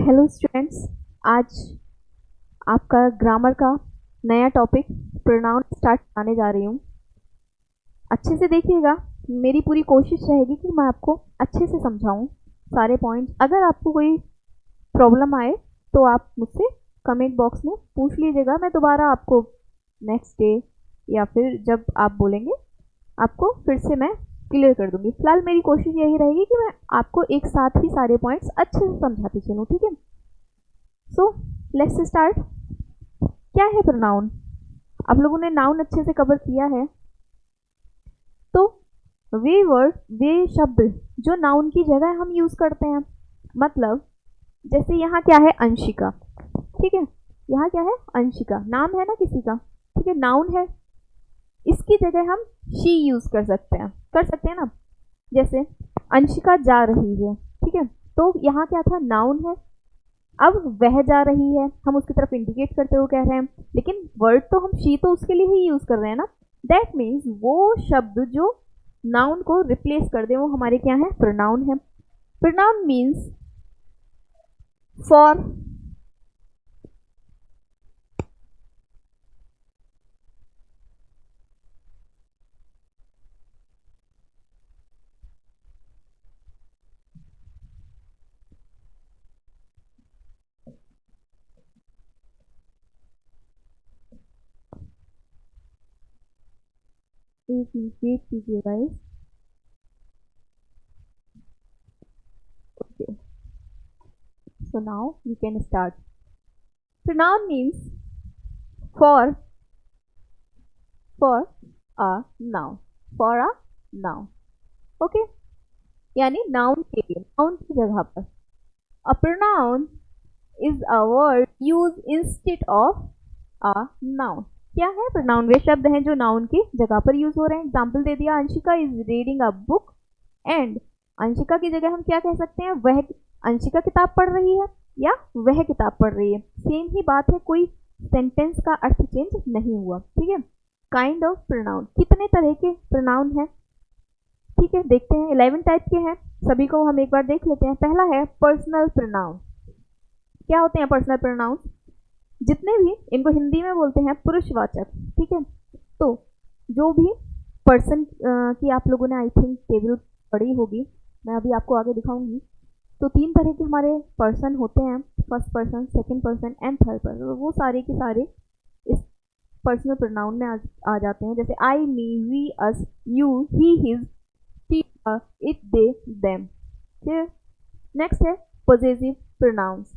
Hello students. आज आपका grammar का नया टॉपिक प्रोनाउन स्टार्ट करने जा रही हूँ। अच्छे से देखिएगा, मेरी पूरी कोशिश रहेगी कि मैं आपको अच्छे से समझाऊँ सारे पॉइंट्स। अगर आपको कोई प्रॉब्लम आए तो आप मुझसे कमेंट बॉक्स में पूछ लीजिएगा। मैं दोबारा आपको नेक्स्ट डे या फिर जब आप बोलेंगे आपको फिर से मैं क्लियर कर दूंगी। फिलहाल मेरी कोशिश यही रहेगी कि मैं आपको एक साथ ही सारे पॉइंट्स अच्छे से समझाती चलूँ, ठीक है। So let's start. क्या है प्रोनाउन? आप लोगों ने नाउन अच्छे से कवर किया है, तो वे शब्द जो नाउन की जगह हम यूज करते हैं, मतलब जैसे यहाँ क्या है, अंशिका, ठीक है। यहाँ क्या है, अंशिका, नाम है ना किसी का, ठीक है, नाउन है। इसकी जगह हम शी यूज कर सकते हैं ना। जैसे अंशिका जा रही है, ठीक है, तो यहाँ क्या था, नाउन है। अब वह जा रही है, हम उसकी तरफ इंडिकेट करते हुए कह रहे हैं, लेकिन वर्ड तो हम शी तो उसके लिए ही यूज कर रहे हैं ना। दैट मीन्स वो शब्द जो नाउन को रिप्लेस कर दे वो हमारे क्या है, प्रोनाउन है। प्रोनाउन मीन्स फॉर, एक वेट कीजिए guys. Okay, so now we can start. Pronoun means for a noun, for a noun, okay, यानी नाउन के लिए, नाउन की जगह पर। A pronoun is a word used instead of a noun. क्या है प्रोनाउन? वे शब्द हैं जो नाउन की जगह पर यूज हो रहे हैं। एग्जाम्पल दे दिया, Anshika is reading a book and, Anshika की जगह हम क्या कह सकते हैं, वह अंशिका किताब पढ़ रही है या वह किताब पढ़ रही है। सेम ही बात है, कोई सेंटेंस का अर्थ चेंज नहीं हुआ, ठीक है। काइंड ऑफ प्रोनाउन, कितने तरह के प्रोनाउन है, ठीक है, देखते हैं। 11 टाइप के हैं, सभी को हम एक बार देख लेते हैं। पहला है पर्सनल प्रोनाउन। क्या होते हैं पर्सनल प्रोनाउन? जितने भी, इनको हिंदी में बोलते हैं पुरुषवाचक, ठीक है। तो जो भी पर्सन की आप लोगों ने आई थिंक टेबल पढ़ी होगी, मैं अभी आपको आगे दिखाऊंगी। तो 3 तरह के हमारे पर्सन होते हैं, first person, second person and third person. वो सारे के सारे इस पर्सनल प्रोनाउन में आ जाते हैं। जैसे I, me, we, us, you, he, his, टी, इट, दे, देम। फिर नेक्स्ट है पोजेसिव प्रोनाउंस।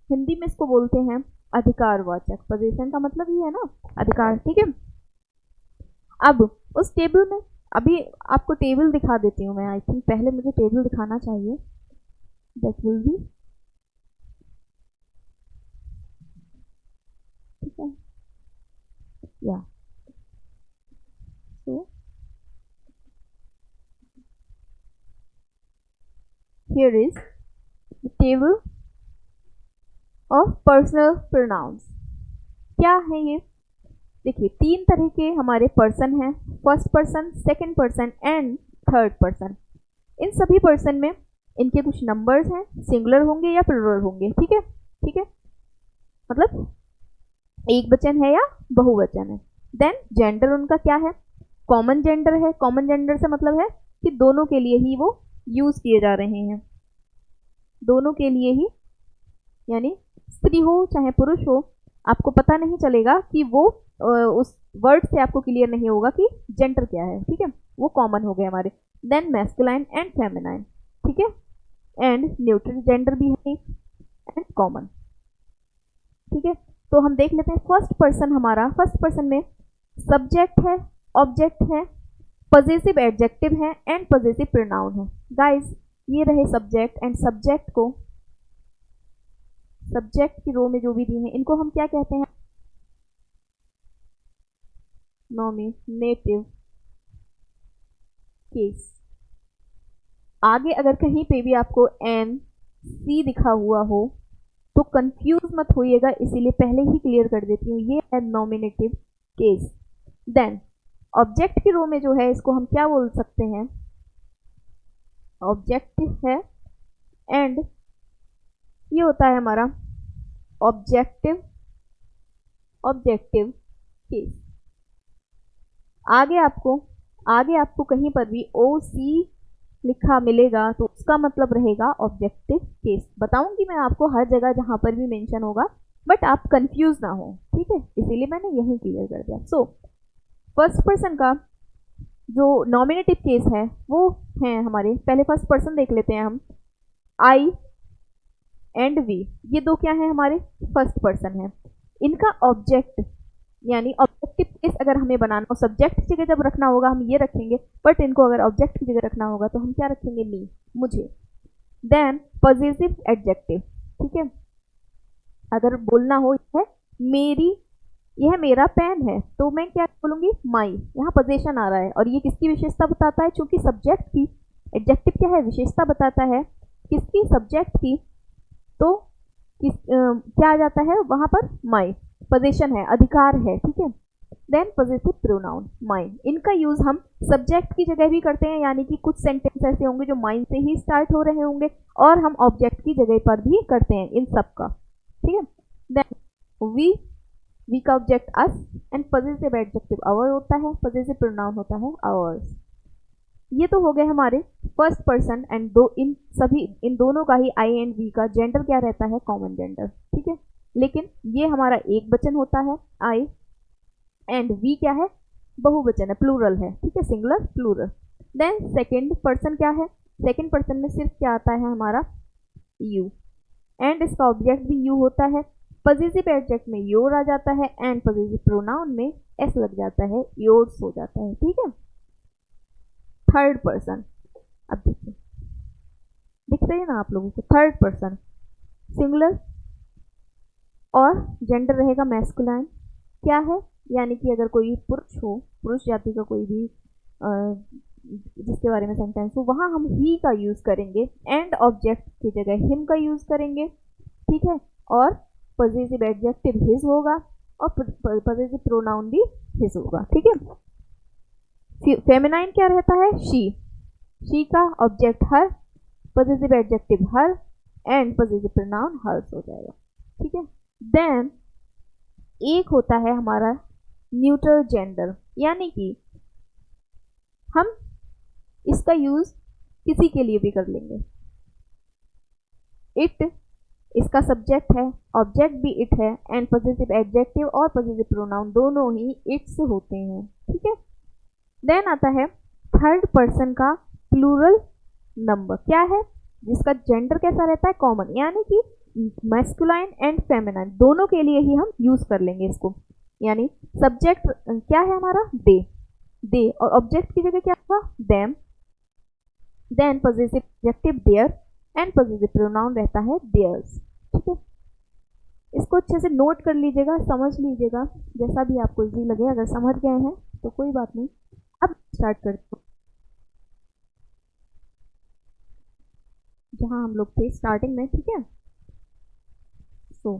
हिंदी में इसको बोलते हैं अधिकारवाचक। पोजेशन का मतलब ही है ना अधिकार, ठीक है। अब उस टेबल में, अभी आपको टेबल दिखा देती हूँ मैं। आई थिंक पहले मुझे टेबल दिखाना चाहिए, दैट विल बी, ठीक है, या so here is the table of personal pronouns. क्या है ये? देखिए, 3 तरह के हमारे पर्सन हैं, first person, second person and third person. इन सभी पर्सन में इनके कुछ नंबर्स हैं, सिंगुलर होंगे या प्लूरल होंगे, ठीक है, ठीक है, मतलब एक वचन है या बहुवचन है। देन जेंडर उनका क्या है, कॉमन जेंडर है। कॉमन जेंडर से मतलब है कि दोनों के लिए ही वो यूज किए जा रहे हैं, दोनों के लिए ही, यानी स्त्री हो चाहे पुरुष हो, आपको पता नहीं चलेगा कि वो उस वर्ड से आपको क्लियर नहीं होगा कि जेंडर क्या है, ठीक है, वो कॉमन हो गए हमारे। देन मैस्कुलाइन एंड फेमिनाइन, ठीक है, एंड न्यूट्रल जेंडर भी है एंड कॉमन, ठीक है। तो हम देख लेते हैं फर्स्ट पर्सन। हमारा फर्स्ट पर्सन में सब्जेक्ट है, ऑब्जेक्ट है, पॉजेसिव एडजेक्टिव है एंड पॉजेसिव प्रोनाउन है। गाइस, ये रहे सब्जेक्ट, एंड सब्जेक्ट को, सब्जेक्ट की रो में जो भी दिए हैं इनको हम क्या कहते हैं, नॉमिनेटिव केस। आगे अगर कहीं पे भी आपको एन सी दिखा हुआ हो तो कंफ्यूज मत होइएगा, इसीलिए पहले ही क्लियर कर देती हूँ, ये है नॉमिनेटिव केस। देन ऑब्जेक्ट की रो में जो है इसको हम क्या बोल सकते हैं, ऑब्जेक्ट है, एंड ये होता है हमारा ऑब्जेक्टिव केस। आगे आपको कहीं पर भी OC लिखा मिलेगा तो उसका मतलब रहेगा ऑब्जेक्टिव केस। बताऊंगी मैं आपको हर जगह जहां पर भी मेंशन होगा, बट आप कंफ्यूज ना हो, ठीक है, इसीलिए मैंने यही क्लियर कर दिया। सो फर्स्ट पर्सन का जो नॉमिनेटिव केस है वो है हमारे, पहले फर्स्ट पर्सन देख लेते हैं हम। I एंड V, ये दो क्या है हमारे, फर्स्ट पर्सन है। इनका ऑब्जेक्ट यानी ऑब्जेक्टिव केस अगर हमें बनाना हो, सब्जेक्ट की जगह जब रखना होगा हम ये रखेंगे, बट इनको अगर ऑब्जेक्ट की जगह रखना होगा तो हम क्या रखेंगे, मी, मुझे। देन पॉजिटिव एडजेक्टिव, ठीक है, अगर बोलना हो यह मेरी, यह मेरा पेन है तो मैं क्या बोलूंगी, माई। यहाँ पोजेशन आ रहा है और ये किसकी विशेषता बताता है, चूंकि सब्जेक्ट की, एडजेक्टिव क्या है, विशेषता बताता है किसकी, सब्जेक्ट की, तो क्या आ जाता है वहां पर, माई, पोजीशन है, अधिकार है, ठीक है। देन पॉजिटिव प्रोनाउन माइन, इनका यूज हम सब्जेक्ट की जगह भी करते हैं, यानी कि कुछ सेंटेंस ऐसे होंगे जो माइन से ही स्टार्ट हो रहे होंगे, और हम ऑब्जेक्ट की जगह पर भी करते हैं इन सब का, ठीक है। देन वी का object us and positive adjective our होता है, पॉजिटिव प्रोनाउन होता है आवर्स। ये तो हो गए हमारे फर्स्ट पर्सन एंड इन दोनों का ही आई एंड वी का जेंडर क्या रहता है, कॉमन जेंडर, ठीक है। लेकिन ये हमारा एक वचन होता है आई, एंड वी क्या है, बहुवचन है, प्लूरल है, ठीक है, singular plural. Then second person क्या है, सेकेंड पर्सन में सिर्फ क्या आता है हमारा, यू, एंड इसका ऑब्जेक्ट भी यू होता है। पॉजिटिव एडजेक्ट में योर आ जाता है एंड पॉजिटिव प्रोनाउन में एस लग जाता है, योर्स हो जाता है, ठीक है। थर्ड पर्सन, अब देखिए दिख रही है ना आप लोगों को, थर्ड पर्सन सिंगुलर और जेंडर रहेगा मैस्कुलाइन, क्या है, यानी कि अगर कोई पुरुष हो, पुरुष जाति का कोई भी जिसके बारे में सेंटेंस हो, वहां हम ही का यूज करेंगे एंड ऑब्जेक्ट की जगह हिम का यूज करेंगे, ठीक है। और पॉजिटिव एडजेक्टिव हिज होगा और पॉजिटिव प्रोनाउन भी हिज होगा, ठीक है। फेमिनाइन क्या रहता है, शी का object her, positive adjective her and positive pronoun hers हो जाएगा, ठीक है। देन एक होता है हमारा न्यूट्रल जेंडर, यानी कि हम इसका यूज किसी के लिए भी कर लेंगे। इट इसका सब्जेक्ट है, ऑब्जेक्ट भी इट है एंड पॉजिटिव एडजेक्टिव और पॉजिटिव प्रोनाउन दोनों ही इट्स होते हैं, ठीक है। देन आता है थर्ड पर्सन का प्लूरल नंबर, क्या है, जिसका जेंडर कैसा रहता है, कॉमन, यानी कि मैस्कुलाइन एंड फेमिनाइन दोनों के लिए ही हम यूज कर लेंगे इसको। यानी सब्जेक्ट क्या है हमारा, दे और ऑब्जेक्ट की जगह क्या होगा, them. Then positive adjective their and positive pronoun रहता है देयर्स, ठीक है। इसको अच्छे से नोट कर लीजिएगा, समझ लीजिएगा, जैसा भी आपको इजी लगे। अगर समझ गए हैं तो कोई बात नहीं। अब स्टार्ट करते हैं जहां हम लोग थे स्टार्टिंग में, ठीक है। So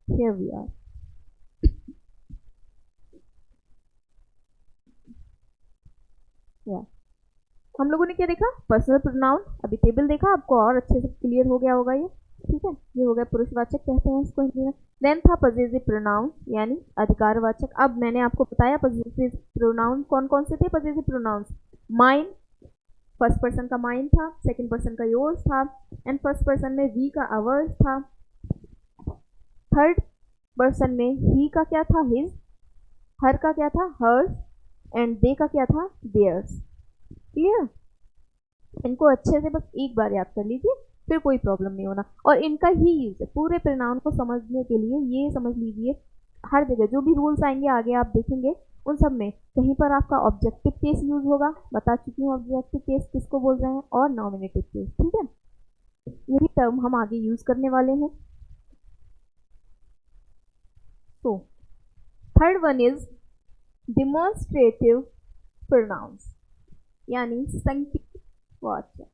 here we are. या हम लोगों ने क्या देखा, पर्सनल प्रोनाउन, अभी टेबल देखा, आपको और अच्छे से क्लियर हो गया होगा ये, ठीक है। ये हो गया पुरुषवाचक कहते हैं इसको हिंदी में। देन था पॉजिटिव प्रोनाउन यानी अधिकारवाचक। अब मैंने आपको बताया पॉजिटिव प्रोनाउन कौन कौन से थे, positive pronouns mine, first person का माइन था, सेकंड पर्सन का योर्स था एंड फर्स्ट पर्सन में वी का आवर्स था, थर्ड पर्सन में ही का क्या था, हिज, हर का क्या था, हर्स एंड दे का क्या था, देयर्स। क्लियर, इनको अच्छे से बस एक बार याद कर लीजिए, फिर कोई प्रॉब्लम नहीं होना। और इनका ही यूज है पूरे प्रोनाउन को समझने के लिए, ये समझ लीजिए हर जगह जो भी रूल्स आएंगे आगे आप देखेंगे उन सब में कहीं पर आपका ऑब्जेक्टिव केस यूज होगा, बता चुकी हूँ ऑब्जेक्टिव केस किसको बोल रहे हैं, और नॉमिनेटिव केस, ठीक है। यही टर्म हम आगे यूज करने वाले हैं। तो third one is demonstrative pronounce यानी संकेतवाचक।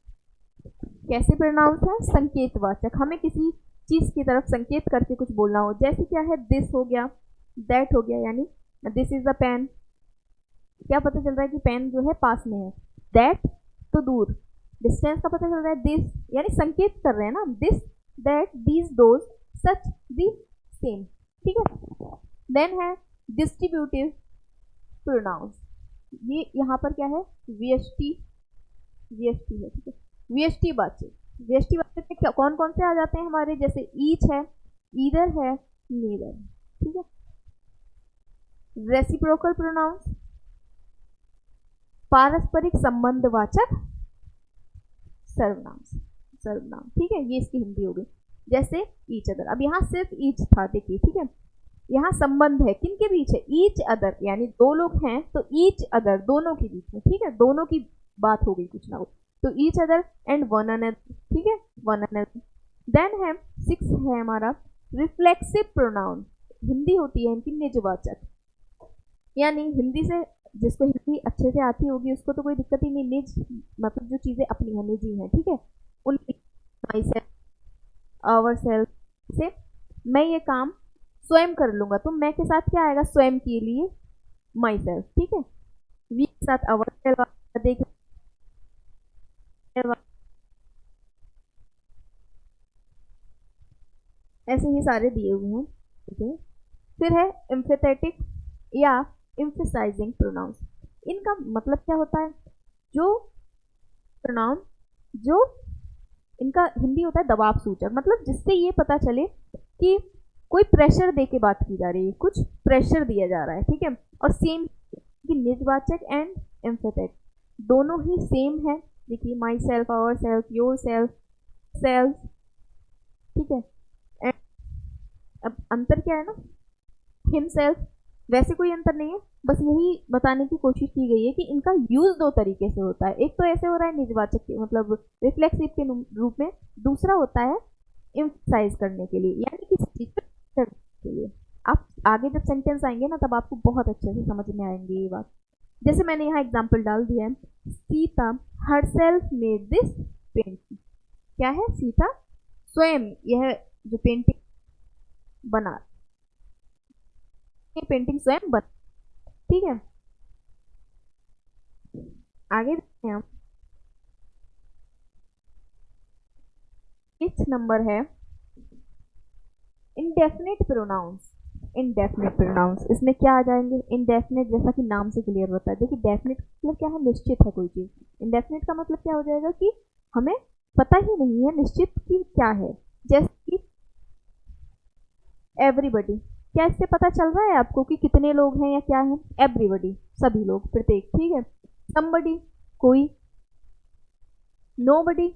कैसे प्रोनाउंस है, संकेतवाचक, हमें किसी चीज की तरफ संकेत करके कुछ बोलना हो, जैसे क्या है, दिस हो गया, दैट हो गया, यानी दिस इज द पेन, क्या पता चल रहा है कि पेन जो है पास में है, दैट तो दूर, डिस्टेंस का पता चल रहा है, दिस यानी संकेत कर रहे हैं ना, this that these those such the same, ठीक है। देन है डिस्ट्रीब्यूटिव प्रोनाउंस, ये यहाँ पर क्या है, वीएसटी, वीएसटी है, ठीक है। वीएसटी वाचक, वीएसटी वाचक में कौन कौन से आ जाते हैं हमारे, जैसे ईच है, ईदर है, नीदर, ठीक है। रेसिप्रोकल प्रोनाउंस, पारस्परिक संबंधवाचक सर्वनाम, सर्वनाम, ठीक है, ये इसकी हिंदी हो गई। जैसे ईच अदर, अब यहाँ सिर्फ ईच था, देखिए, ठीक है। यहाँ संबंध है किन के बीच है, ईच अदर, यानी दो लोग हैं तो ईच अदर दोनों के बीच में, ठीक है, दोनों की बात हो गई कुछ ना कुछ, तो each other and one another, ठीक है, वन अनदर। देन है 6 है हमारा रिफ्लेक्सिव प्रोनाउन, हिंदी होती है इनकी निजवाचक, यानी हिंदी से जिसको हिंदी अच्छे से आती होगी उसको तो कोई दिक्कत ही नहीं, निज मतलब जो चीजें अपनी है, निजी है, ठीक है, उन माई सेल्फ, आवर सेल्फ से मैं ये काम स्वयं कर लूंगा, तो मैं के साथ क्या आएगा, स्वयं के लिए माई सेल्फ, ठीक है। वी के साथ आवर सेल्फ, देख ऐसे ही सारे दिए हुए हैं, ठीक है। फिर है एम्फेथेटिक या एम्फेसाइजिंग प्रोनाउंस, इनका मतलब क्या होता है, जो प्रोनाउन जो इनका हिंदी होता है दबाव सूचक, मतलब जिससे ये पता चले कि कोई प्रेशर दे के बात की जा रही है, कुछ प्रेशर दिया जा रहा है, ठीक है। और सेम कि निजवाचक एंड एम्फेथेटिक दोनों ही सेम है, देखिए myself, ourself, yourself, self, ठीक है। अब अंतर क्या है ना, हिमसेल्फ, वैसे कोई अंतर नहीं है, बस यही बताने की कोशिश की गई है कि इनका यूज दो तरीके से होता है, एक तो ऐसे हो रहा है निजवाचक के मतलब रिफ्लेक्सिव के रूप में, दूसरा होता है एम्फसाइज करने के लिए, यानी किसी चीज करने के लिए। आप आगे जब सेंटेंस आएंगे ना तब आपको बहुत अच्छे से समझ में आएंगे ये बात। जैसे मैंने यहाँ एग्जाम्पल डाल दिया है, Sita herself made this painting, क्या है, सीता स्वयं यह जो पेंटिंग बना, ये पेंटिंग स्वयं बना, ठीक है। आगे देखते हैं हम, इस नंबर है इंडेफिनिट प्रोनाउंस, इंडेफिनिट प्रोनाउंस इसमें क्या आ जाएंगे, इंडेफिनिट जैसा कि नाम से क्लियर होता है, देखिए डेफिनिट मतलब क्या है, निश्चित है कोई चीज, इंडेफिनिट का मतलब क्या हो जाएगा कि हमें पता ही नहीं है निश्चित की क्या है, जैसे कि एवरीबडी, क्या इससे पता चल रहा है आपको कि कितने लोग हैं या क्या है, एवरीबडी सभी लोग, प्रत्येक, ठीक है। समबडी कोई, नोबडी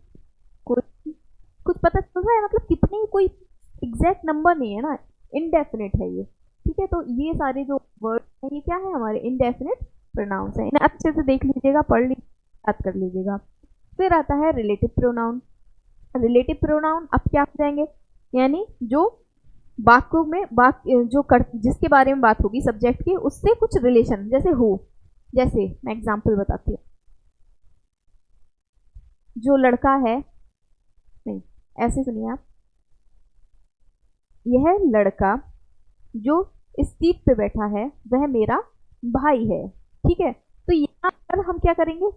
कोई, कुछ पता चल रहा है, मतलब कितने, कोई एग्जैक्ट नंबर नहीं है ना, इनडेफिनिट है ये, ठीक है। तो ये सारे जो वर्ड हैं ये क्या है, हमारे इनडेफिनिट प्रोनाउंस है, इन्हें अच्छे से देख लीजिएगा, पढ़ लीजिए, याद कर लीजिएगा। फिर आता है रिलेटिव प्रोनाउन, रिलेटिव प्रोनाउन अब क्या हो जाएंगे, यानी जो वाक्यों में जो जिसके बारे में बात होगी सब्जेक्ट की, उससे कुछ रिलेशन, जैसे हो, जैसे मैं एग्जांपल बताती हूँ, जो लड़का है, नहीं ऐसे सुनिए आप, यह लड़का जो इस सीट पे बैठा है वह मेरा भाई है, ठीक है। तो यहाँ पर हम क्या करेंगे,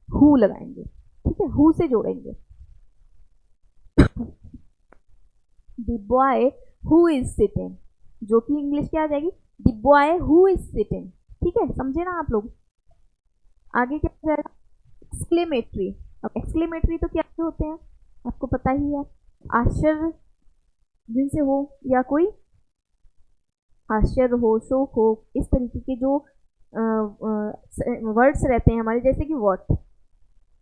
हु लगाएंगे, ठीक है, हु से जोड़ेंगे, the boy who is sitting, जो कि इंग्लिश क्या आ जाएगी, the boy who is sitting, ठीक है, समझे ना आप लोग। आगे क्या हो जाएगा, एक्सक्लेमेटरी, अब एक्सक्लेमेटरी तो क्या होते हैं आपको पता ही है, आश्चर्य जिनसे हो या कोई आश्चर्य हो, शोक हो, इस तरीके के जो वर्ड्स रहते हैं हमारे, जैसे कि वॉट,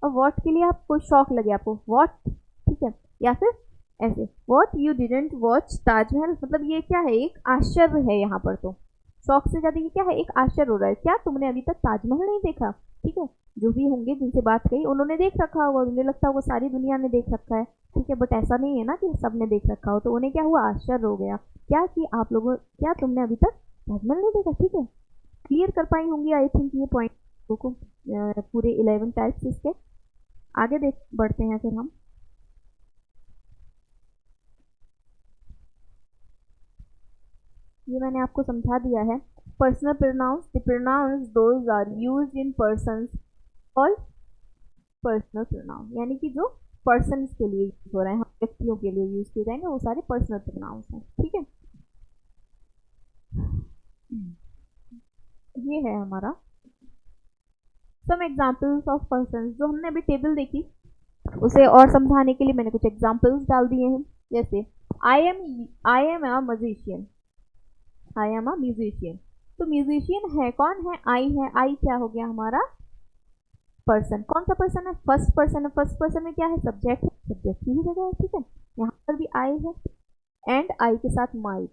अब वॉट के लिए आपको शौक लगे, आपको वॉट, ठीक है, या फिर ऐसे what you didn't watch Taj Mahal, मतलब ये क्या है, एक आश्चर्य है यहाँ पर, तो शौक से ज्यादा ये क्या है, एक आश्चर्य हो रहा है, क्या तुमने अभी तक ताजमहल नहीं देखा, ठीक है। जो भी होंगे जिनसे बात कही उन्होंने देख रखा होगा, उन्हें लगता होगा सारी दुनिया ने देख रखा है, ठीक है, बट ऐसा नहीं है ना कि सबने देख रखा हो, तो उन्हें क्या हुआ, आश्चर्य हो गया, क्या कि आप लोगों, क्या तुमने अभी तक ताजमहल नहीं देखा, ठीक है। क्लियर कर पाई होंगी आई थिंक ये पॉइंट को, पूरे 11 टाइप्स इसके। आगे देख बढ़ते हैं फिर हम, ये मैंने आपको समझा दिया है। Personal pronouns, the pronouns those are used in persons, all personal pronoun, यानी कि जो पर्सन के लिए यूज हो रहे हैं, व्यक्तियों के लिए यूज किए जाएंगे, वो सारे पर्सनल प्रोनाउंस हैं। ठीक है, ये है हमारा सम एग्जाम्पल्स ऑफ पर्सन। जो हमने अभी टेबल देखी उसे और समझाने के लिए मैंने कुछ एग्जाम्पल्स डाल दिए हैं। जैसे I am a musician, I am a musician. तो म्यूजिशियन है कौन है? आई है। आई क्या हो गया हमारा? पर्सन। कौन सा पर्सन है? फर्स्ट पर्सन है। फर्स्ट पर्सन में क्या है? सब्जेक्ट है, सब्जेक्ट की ही जगह है। ठीक है, यहाँ पर भी आई है एंड आई के साथ माई।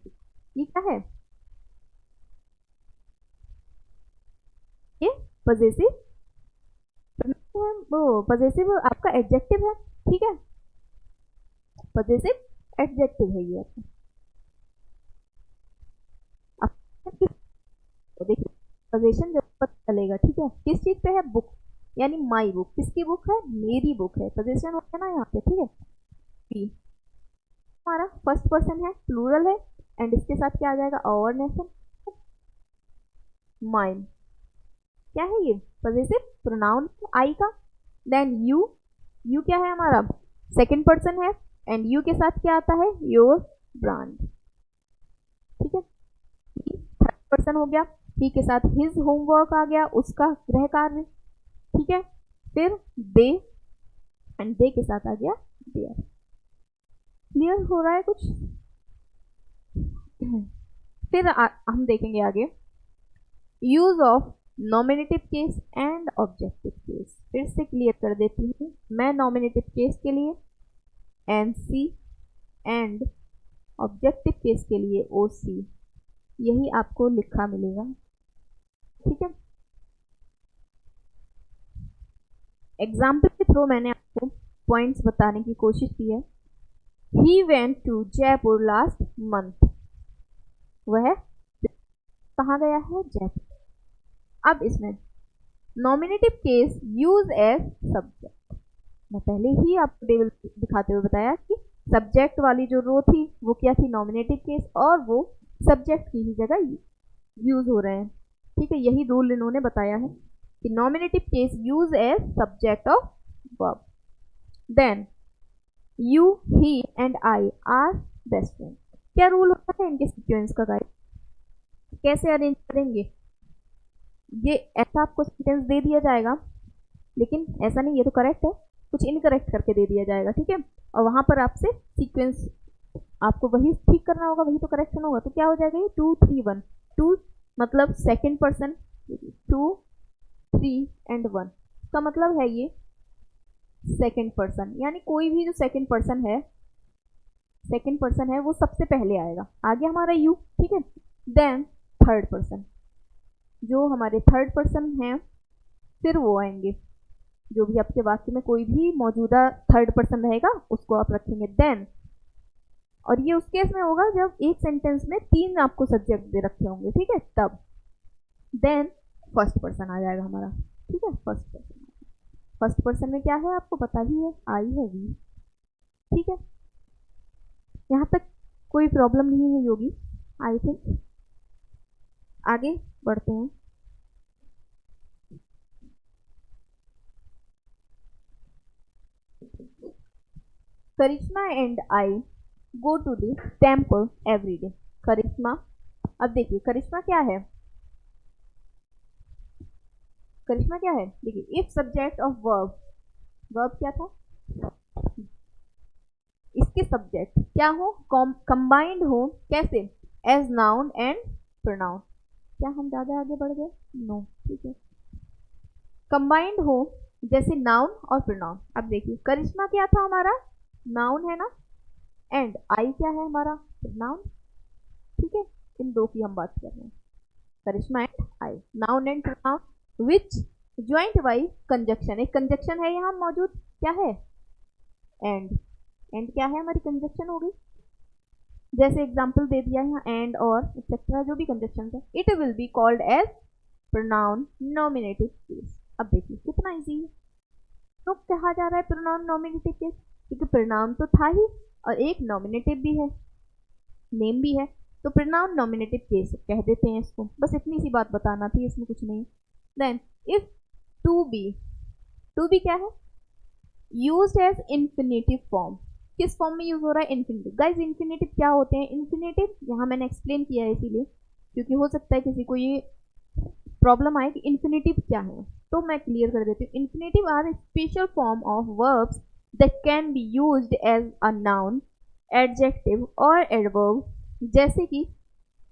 ये क्या है? ये पजेसिव, वो पजेसिव आपका एडजेक्टिव है। ठीक है, पजेसिव एडजेक्टिव है ये आपका। तो देखिए पोजीशन जब पता चलेगा, ठीक है, किस चीज पे है? बुक, यानी माई बुक। किसकी बुक है? मेरी बुक है। पोजीशन हो गया ना यहाँ पे। ठीक है, बी हमारा फर्स्ट पर्सन है, प्लूरल है एंड इसके साथ क्या आ जाएगा? Our nation, mine. क्या है ये? पॉजिटिव प्रोनाउन आई का। देन यू, यू क्या है हमारा? सेकंड पर्सन है एंड यू के साथ क्या आता है? Your brand. ठीक है, थर्ड पर्सन हो गया, ही के साथ हिज होमवर्क आ गया, उसका गृह कार्य। ठीक है, फिर दे एंड दे के साथ आ गया देयर। क्लियर हो रहा है कुछ? फिर हम देखेंगे आगे use of nominative case and objective case. फिर से क्लियर कर देती हूँ मैं नॉमिनेटिव केस के लिए एनसी एंड ऑब्जेक्टिव केस के लिए ओसी, यही आपको लिखा मिलेगा। ठीक है, एग्जाम्पल के थ्रू मैंने आपको पॉइंट्स बताने की कोशिश की है। He went to Jaipur last month, वह कहाँ गया है? जयपुर। अब इसमें nominative case use as subject. मैं पहले ही आपको टेबल दिखाते हुए बताया कि सब्जेक्ट वाली जो रो थी वो क्या थी? नॉमिनेटिव केस, और वो सब्जेक्ट की ही जगह यूज हो रहे हैं। ठीक है, यही रूल इन्होंने बताया है कि nominative case use as subject of verb. Then you, he and I are best friend. क्या रूल होता है इनके सीक्वेंस का गाइड? कैसे अरेंज करेंगे? ये ऐसा आपको सेंटेंस दे दिया जाएगा, लेकिन ऐसा नहीं, ये तो करेक्ट है, कुछ इनकरेक्ट करके दे दिया जाएगा। ठीक है, और वहां पर आपसे सीक्वेंस आपको वही ठीक करना होगा, वही तो करेक्शन होगा। तो क्या हो जाएगा ये? 2 3 1। 2 मतलब सेकंड पर्सन, 2 3 एंड 1 का मतलब है ये सेकंड पर्सन, यानी कोई भी जो सेकंड पर्सन है वो सबसे पहले आएगा। आगे हमारा यू। ठीक है, देन थर्ड पर्सन, जो हमारे थर्ड पर्सन हैं फिर वो आएंगे। जो भी आपके वाक्य में कोई भी मौजूदा थर्ड पर्सन रहेगा उसको आप रखेंगे। देन, और ये उस केस में होगा जब एक सेंटेंस में 3 आपको सब्जेक्ट दे रखे होंगे। ठीक है, तब देन फर्स्ट पर्सन आ जाएगा हमारा। ठीक है, फर्स्ट पर्सन में क्या है आपको पता ही है, आई है, वी। ठीक है, यहाँ तक कोई प्रॉब्लम नहीं हुई होगी आई थिंक। आगे बढ़ते हैं। Karishma and I go to the temple every day. Karishma, अब देखिए करिश्मा क्या है? करिश्मा क्या है? देखिए if subject of verb, verb क्या था? इसके सब्जेक्ट क्या हो? कंबाइंड हो। कैसे? As noun and pronoun. क्या हम ज्यादा आगे बढ़ गए? नो। ठीक है, कंबाइंड हो जैसे नाउन और प्रोनाउन। अब देखिए करिश्मा क्या था हमारा? नाउन है ना, एंड आई क्या है हमारा? प्रोनाउन। ठीक है, इन दो की हम बात कर रहे हैं, Karishma and I, noun and pronoun which joint by conjunction. एक कंजक्शन है यहाँ मौजूद, क्या है? एंड। एंड क्या है? हमारी कंजक्शन हो गई। जैसे एग्जाम्पल दे दिया यहाँ एंड और एक्सेट्रा, जो भी कंजक्शन है। It will be called as pronoun nominative case. अब देखिए कितना इजी है। तो कहा जा रहा है प्रोनाउन नॉमिनेटिव केस, क्योंकि प्रोनाउन तो था ही और एक नॉमिनेटिव भी है, नेम भी है, तो प्रोनाउन नॉमिनेटिव केस कह देते हैं इसको। बस इतनी सी बात बताना थी, इसमें कुछ नहीं। Then if to be, to be क्या है? Used as infinitive form. किस फॉर्म में यूज हो रहा है? इन्फिनेटिव। गाइज इन्फिनेटिव क्या होते हैं? इन्फिनेटिव यहाँ मैंने एक्सप्लेन किया है इसीलिए क्योंकि हो सकता है किसी को ये प्रॉब्लम आए कि इन्फिनेटिव क्या है, तो मैं क्लियर कर देती हूँ। Infinitive are special form of verbs that can be used as a noun, adjective और एडवर्ब। जैसे कि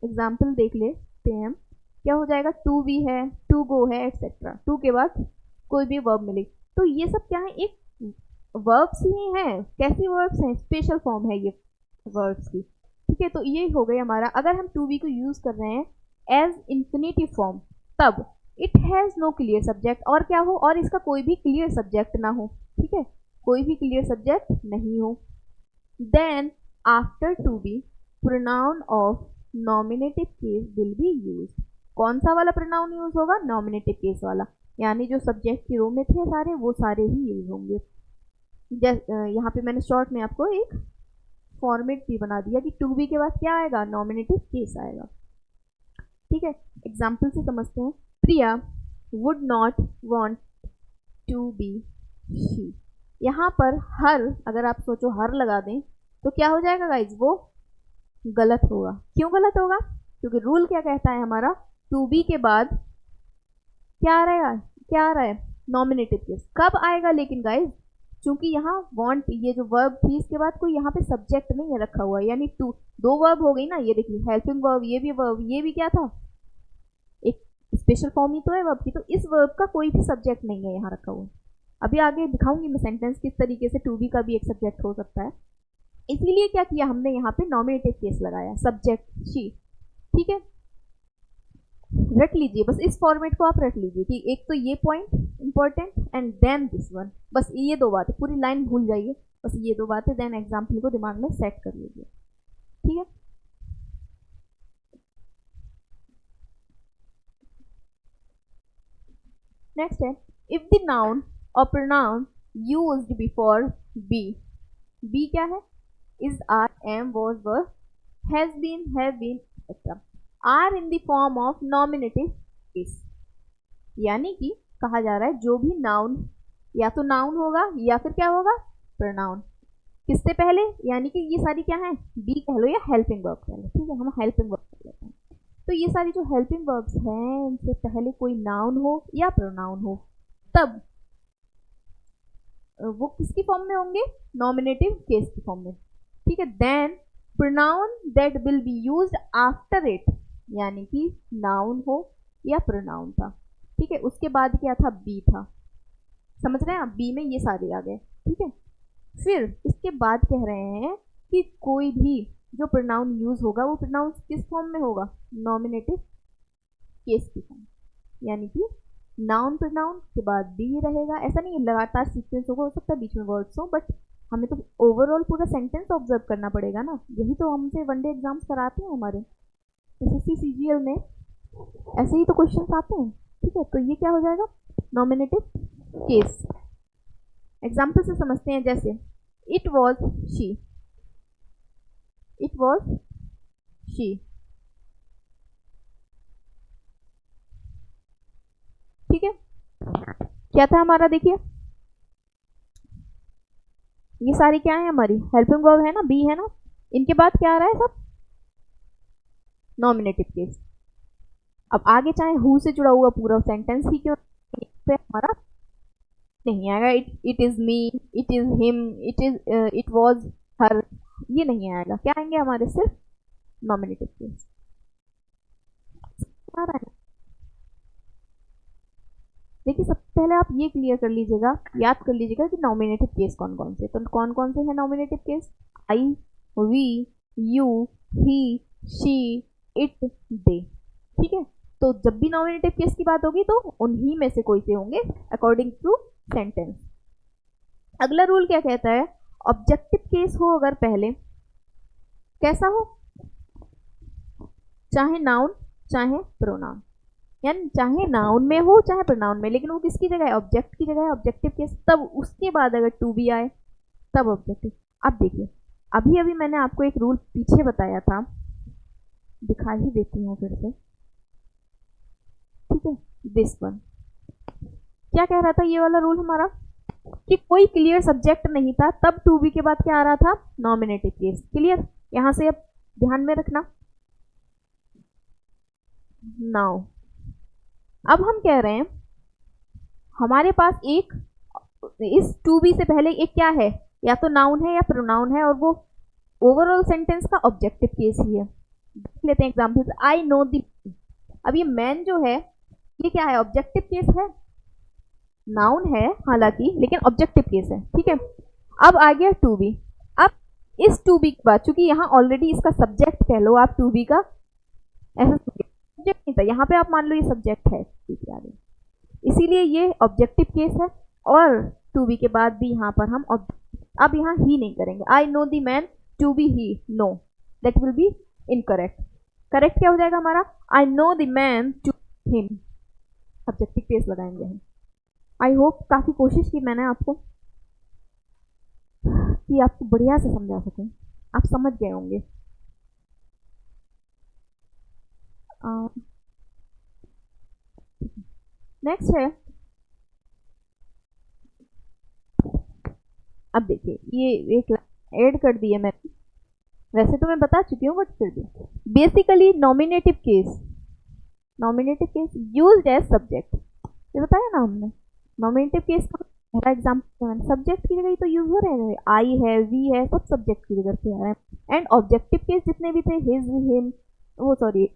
एग्जाम्पल देख लेते हैं, क्या हो जाएगा? टू बी है, टू गो है, एक्सेट्रा। टू के बाद कोई भी वर्ब मिले, तो ये सब क्या है? एक वर्ब्स ही हैं। कैसी वर्ब्स हैं? स्पेशल फॉर्म है ये वर्ब्स की। ठीक है, तो ये हो गई हमारा। अगर हम टू बी को यूज कर रहे हैं एज इंफिनिटिव फॉर्म, तब it has no clear subject, और क्या हो? और इसका कोई भी क्लियर सब्जेक्ट ना हो। ठीक है, कोई भी क्लियर सब्जेक्ट नहीं हो। Then after to be pronoun of nominative case will be use. कौन सा वाला प्रोनाउन यूज होगा? नॉमिनेटिव केस वाला, यानी जो सब्जेक्ट की रो में थे सारे, वो सारे ही यूज होंगे। यहाँ पे मैंने शॉर्ट में आपको एक फॉर्मेट भी बना दिया कि टू बी के बाद क्या आएगा? नॉमिनेटिव केस आएगा। ठीक है, एग्जाम्पल से समझते हैं। Priya would not want to be she. यहाँ पर हर, अगर आप सोचो हर लगा दें तो क्या हो जाएगा गाइज? वो गलत होगा। क्यों गलत होगा? क्योंकि रूल क्या कहता है हमारा? टू बी के बाद क्या आ रहा है? क्या आ रहा है? Nominative case. कब आएगा लेकिन गाइज? क्योंकि यहाँ वांट, ये जो वर्ब थी, इसके बाद कोई यहाँ पे सब्जेक्ट नहीं है रखा हुआ, यानी टू, दो वर्ब हो गई ना। ये देखिए हेल्पिंग वर्ब, ये भी वर्ब, ये भी क्या था? एक स्पेशल फॉर्म ही तो है वर्ब की। तो इस वर्ब का कोई भी सब्जेक्ट नहीं है यहाँ रखा हुआ। अभी आगे दिखाऊंगी मैं सेंटेंस किस तरीके से टू बी का भी एक सब्जेक्ट हो सकता है। इसीलिए क्या किया हमने? यहाँ पे नॉमिनेटिव केस लगाया, सब्जेक्ट शी। ठीक है, रट लीजिए बस, इस फॉर्मेट को आप रट लीजिए कि एक तो ये point important and then this one. बस ये दो बातें, पूरी लाइन भूल जाइए, बस ये दो बातें, देन एग्जाम्पल को दिमाग में सेट कर लीजिए। ठीक है, नेक्स्ट है, इफ द नाउन और pronoun used before be. Be क्या है? Is, are, am, was, were, has been, have been, etcetera, are in the form of nominative case. यानी कि कहा जा रहा है जो भी नाउन, या तो नाउन होगा या फिर क्या होगा? प्रोनाउन। किससे पहले? यानी कि ये सारी क्या है? बी कह लो या हेल्पिंग वर्ब कह लो। ठीक है, हम हेल्पिंग वर्ब कर लेते हैं। तो ये सारी जो हेल्पिंग वर्ब्स हैं, इनसे पहले कोई नाउन हो या प्रोनाउन हो, तब वो किसकी फॉर्म में होंगे? नॉमिनेटिव केस की फॉर्म में। ठीक है, then pronoun that will be used after it, यानी कि नाउन हो या प्रोनाउन था। ठीक है, उसके बाद क्या था? बी था। समझ रहे हैं आप? बी में ये सारे आ गए। ठीक है, फिर इसके बाद कह रहे हैं कि कोई भी जो प्रोनाउन यूज होगा, वो प्रोनाउन किस फॉर्म में होगा? नॉमिनेटिव केस की फॉर्म, यानी कि नाउन प्रोनाउन के बाद बी रहेगा। ऐसा नहीं लगातार सीक्वेंस होगा, हो सकता है बीच में वर्ड्स हो, बट हमें तो ओवरऑल पूरा सेंटेंस ऑब्जर्व करना पड़ेगा ना। यही तो हमसे वनडे एग्जाम्स कराते हैं हमारे एसएससी सीजीएल में, ऐसे ही तो क्वेश्चंस आते हैं। ठीक है, तो ये क्या हो जाएगा? Nominative case. एग्जाम्पल से समझते हैं, जैसे it was she, it was she. ठीक है, क्या था हमारा? देखिए ये सारी क्या है? हमारी हेल्पिंग वर्ब है ना, बी है ना। इनके बाद क्या आ रहा है? सब नॉमिनेटिव केस। अब आगे चाहे हु से जुड़ा हुआ पूरा सेंटेंस ही क्यों पे हमारा नहीं आएगा। It is me, it is him, it is, it was her, ये नहीं आएगा। क्या आएंगे हमारे? सिर्फ नॉमिनेटिव केस आ रहा है। देखिए सबसे पहले आप ये क्लियर कर लीजिएगा, याद कर लीजिएगा कि नॉमिनेटिव केस कौन कौन से। तो कौन कौन से हैं nominative case? I, we, you, he, she, it, they. ठीक है, तो जब भी नॉमिनेटिव केस की बात होगी तो उन्हीं में से कोई से होंगे अकॉर्डिंग टू सेंटेंस। अगला रूल क्या कहता है? ऑब्जेक्टिव केस हो अगर पहले, कैसा हो? चाहे नाउन चाहे प्रोनाउन, यानी चाहे नाउन में हो चाहे प्रोनाउन में, लेकिन वो किसकी जगह है? ऑब्जेक्ट की जगह है, ऑब्जेक्टिव केस। तब उसके बाद अगर टू बी आए तब ऑब्जेक्टिव। अब देखिए, अभी अभी मैंने आपको एक रूल पीछे बताया था, दिखा ही देती हूँ फिर से। ठीक है, दिस वन क्या कह रहा था? ये वाला रूल हमारा कि कोई क्लियर सब्जेक्ट नहीं था, तब टू बी के बाद क्या आ रहा था, नॉमिनेटिव केस। क्लियर, यहां से अब ध्यान में रखना। नाउ अब हम कह रहे हैं हमारे पास एक, इस टू बी से पहले एक क्या है, या तो नाउन है या प्रोनाउन है, और वो ओवरऑल सेंटेंस का ऑब्जेक्टिव केस ही है। देख लेते हैं एग्जाम्पल्स। आई नो दी, अब ये मैन जो है ये क्या है, ऑब्जेक्टिव केस है, नाउन है हालांकि लेकिन ऑब्जेक्टिव केस है। ठीक है, अब आ गया टू बी। अब इस टू बी के बाद चूंकि यहाँ ऑलरेडी इसका सब्जेक्ट कह लो आप टू बी का, ऐसा सब्जेक्ट नहीं था, यहाँ पे आप मान लो ये सब्जेक्ट है आगे, इसीलिए ये ऑब्जेक्टिव केस है। और टू बी के बाद भी यहाँ पर हम अब यहाँ ही नहीं करेंगे। I know the man to be he, no, that will be incorrect. Correct क्या हो जाएगा हमारा, I know the man to him, objective case लगाएंगे हम। आई होप काफी कोशिश की मैंने आपको कि आपको बढ़िया से समझा सकूं, आप समझ गए होंगे। नेक्स्ट है, अब देखिए ये एक ऐड कर दिया मैंने, वैसे तो मैं बता चुकी हूँ बट फिर भी। Basically nominative case, nominative case used as subject, ये बताया ना हमने। नॉमिनेटिव केस का पहला एग्जाम्पल सब्जेक्ट की जगह तो यूज हो रहे हैं, आई है, वी है, सब सब्जेक्ट की जगह से आ रहे हैं। एंड ऑब्जेक्टिव केस जितने भी थे, हिज, हिम, वो सॉरी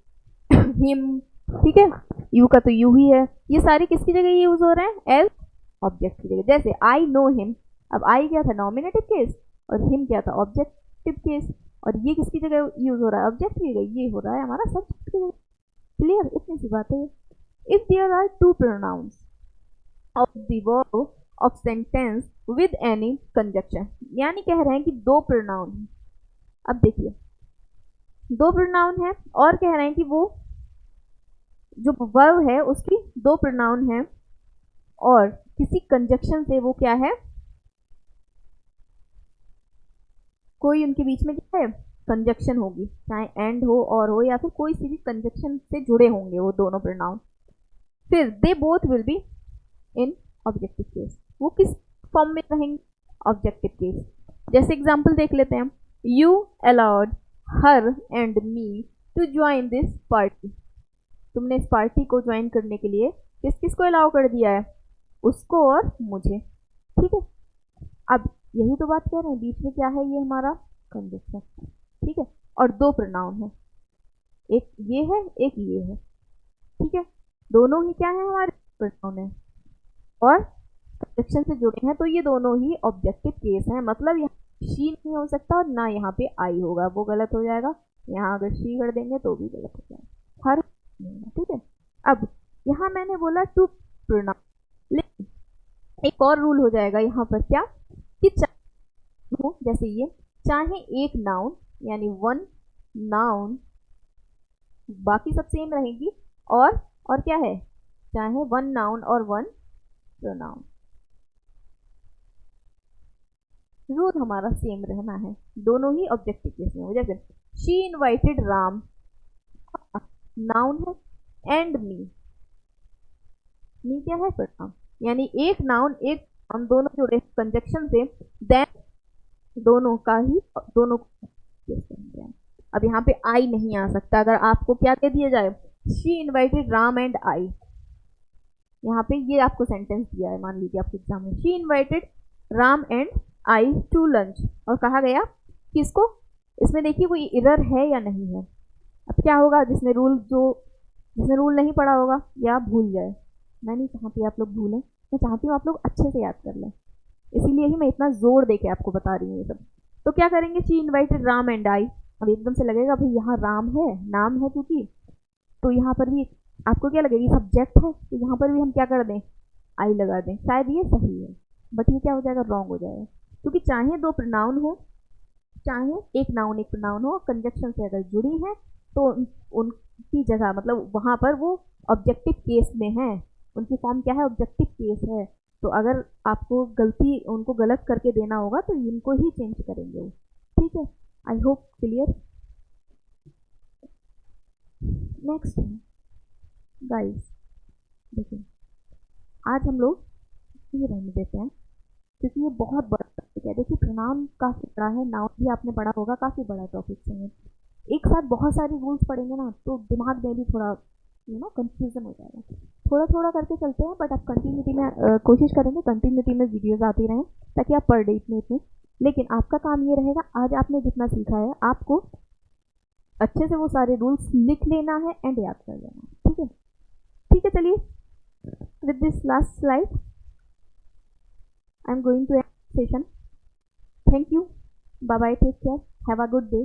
हिम, ठीक है, यू का तो यू ही है, ये सारे किसकी जगह यूज हो रहे हैं, एज ऑब्जेक्ट की जगह। जैसे आई नो हिम, अब आई क्या था, नॉमिनेटिव केस, और हिम क्या था, ऑब्जेक्टिव केस, और ये किसकी जगह यूज हो रहा है, ऑब्जेक्ट की जगह, ये हो रहा है हमारा सब्जेक्ट की जगह। क्लियर, इतनी सी बात है। If there are two pronouns of the verb of sentence with any conjunction, यानी कह रहे हैं कि दो प्रोनाउन है। अब देखिए दो प्रोनाउन है और कह रहे हैं कि वो जो वर्ब है उसकी दो प्रोनाउन है और किसी कंजक्शन से वो क्या है, कोई उनके बीच में क्या है, कंजक्शन होगी, चाहे एंड हो और हो, या फिर कोई सी भी कंजक्शन से जुड़े होंगे वो दोनों प्रोनाउन। फिर they both will be in objective case, वो किस फॉर्म में रहेंगे, ऑब्जेक्टिव केस। जैसे एग्जांपल देख लेते हैं, you allowed her and me to join this party, तुमने इस पार्टी को ज्वाइन करने के लिए किस किस को अलाउ कर दिया है, उसको और मुझे। ठीक है, अब यही तो बात कर रहे हैं, बीच में क्या है, ये हमारा कंजक्शन। ठीक है, और दो प्रोनाउन है, एक ये है एक ये है। ठीक है, दोनों ही क्या है, हमारे प्रोनाउन है और कंजक्शन से जुड़े हैं, तो ये दोनों ही ऑब्जेक्टिव केस हैं। मतलब यहाँ शी नहीं हो सकता और ना यहाँ पे आई होगा, वो गलत हो जाएगा। यहाँ अगर शी कर देंगे तो भी गलत हो जाएगा, हर। ठीक है, अब यहाँ मैंने बोला टू प्रोनाउन, लेकिन एक और रूल हो जाएगा यहाँ पर, क्या कि चाहे जैसे ये, चाहे एक नाउन यानी वन नाउन, बाकी सब सेम रहेगी, और क्या है, चाहे वन नाउन और वन प्रोनाउन, रूल हमारा सेम रहना है, दोनों ही ऑब्जेक्टिव केस में हो। जैसे शी इनवाइटेड राम, नाउन है, एंड मी क्या है, प्रोनाउन, यानी एक नाउन एक हम दोनों जुड़े कंजक्शन से, देन दोनों का ही दोनों केस करेंगे। अब यहाँ पे आई नहीं आ सकता, अगर आपको क्या कह दिया जाए, शी इनवाइटेड राम एंड आई, यहाँ पे ये आपको सेंटेंस दिया है, मान लीजिए आपके एग्जाम में, she invited Ram and I to lunch, और कहा गया कि इसको, इसमें देखिए कोई एरर है या नहीं है। अब क्या होगा, जिसने रूल नहीं पढ़ा होगा या भूल जाए, मैं नहीं चाहती आप लोग भूलें, मैं चाहती हूँ आप लोग अच्छे से याद कर लें, इसीलिए ही मैं इतना जोर दे के आपको बता रही हूँ ये सब। तो क्या करेंगे, शी इनवाइटेड राम एंड आई, अब एकदम से लगेगा भाई यहाँ राम है, नाम है क्योंकि, तो यहाँ पर भी आपको क्या लगेगा, सब्जेक्ट है, तो यहाँ पर भी हम क्या कर दें, आई लगा दें, शायद ये सही है, बट ये क्या हो जाएगा, रॉन्ग हो जाएगा। क्योंकि चाहे दो प्रोनाउन हो, चाहे एक नाउन एक प्रोनाउन हो, कंजक्शन से अगर जुड़ी है तो उनकी जगह, मतलब वहां पर वो ऑब्जेक्टिव केस में है, उनकी फॉर्म क्या है, ऑब्जेक्टिव केस है। तो अगर आपको गलती उनको गलत करके देना होगा तो इनको ही चेंज करेंगे वो। ठीक है, I hope clear. Next guys, देखिए आज हम लोग ये रहने देते हैं, क्योंकि ये बहुत बड़ा टॉपिक है। देखिए प्रोनाउन काफ़ी बड़ा है, नाउन भी आपने पढ़ा होगा, काफ़ी बड़ा टॉपिक है। एक साथ बहुत सारे रूल्स पढ़ेंगे ना तो दिमाग में भी थोड़ा कंफ्यूजन हो जाएगा। थोड़ा थोड़ा करके चलते हैं, बट आप कंटिन्यूटी में कोशिश करेंगे, कंटिन्यूटी में वीडियोज आती रहें ताकि आप पर डे इतने इतने। लेकिन आपका काम ये रहेगा, आज आपने जितना सीखा है आपको अच्छे से वो सारे रूल्स लिख लेना है एंड याद कर लेना है। ठीक है, ठीक है, चलिए with this last slide I am going to end session. Thank you, bye bye, take care, have a good day.